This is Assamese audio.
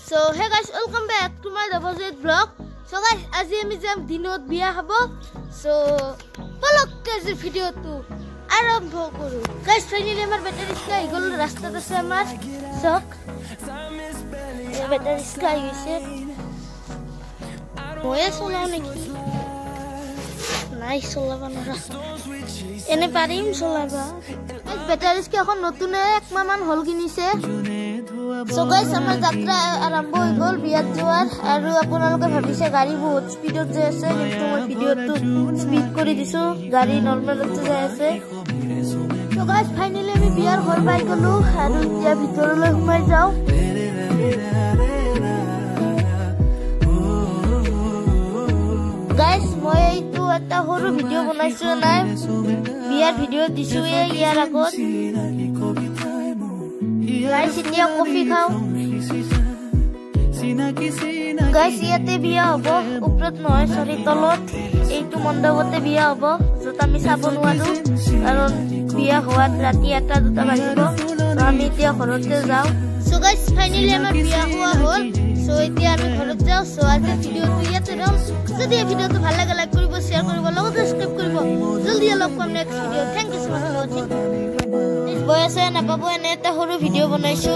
So hey guys, welcome back to my Dabazet vlog. So guys, আজি আমি যাম দিনত বিয়া হ'ব. So পলককে যে ভিডিওটো আৰম্ভ কৰো. Guys, ফাইনালি আমাৰ বেটাৰী স্কাই গল ৰাস্তাত আছে আমাৰ চক. এই বেটাৰী স্কাই গৈছে. মই চলাও নেকি? নাই চলাব নৰা. এনে পাৰিম চলাবা. এই বেটাৰী স্কাই এখন নতুন এক মাহমান হল কিনিছে. So guys, আমাৰ যাত্ৰা আৰম্ভ হৈ গল বিয়াত যোৱাৰ আৰু আপোনালোকে ভাবিছে গাড়ী বহুত স্পীডত যাই আছে কিন্তু মই ভিডিওটো স্পীড কৰি দিছো গাড়ী নৰমালত যাই আছে So guys, ফাইনালি আমি বিয়াৰ ঘৰ পাই গলো আৰু এতিয়া ভিতৰলৈ সোমাই যাও Guys, মই এইটো এটা সৰু ভিডিও বনাইছো নাই বিয়াৰ ভিডিও দিছো ইয়াৰ আগত Guys, এতিয়া কফি খাও Guys, ইয়াতে বিয়া হ'ব ওপৰত নহয় সৰি তলত এইটো মণ্ডপতে বিয়া হ'ব যত আমি চাব নোৱাৰো কাৰণ বিয়া হোৱাত ৰাতি 1-2 বাজিব তো আমি এতিয়া ঘৰতে যাও So guys, finally আমাৰ বিয়া হোৱা হ'ল So এতিয়া আমি ঘৰত যাও So আজি ভিডিওটো ইয়াতে ৰাম যদি এই ভিডিওটো ভাল লাগে লাইক কৰিব শেয়াৰ কৰিব লগতে সাবস্ক্ৰাইব কৰিব জলদি লগ পাম next video Thank you so much for watching বয়সে নাপাবো এনে এটা সৰু ভিডিও বনাইছো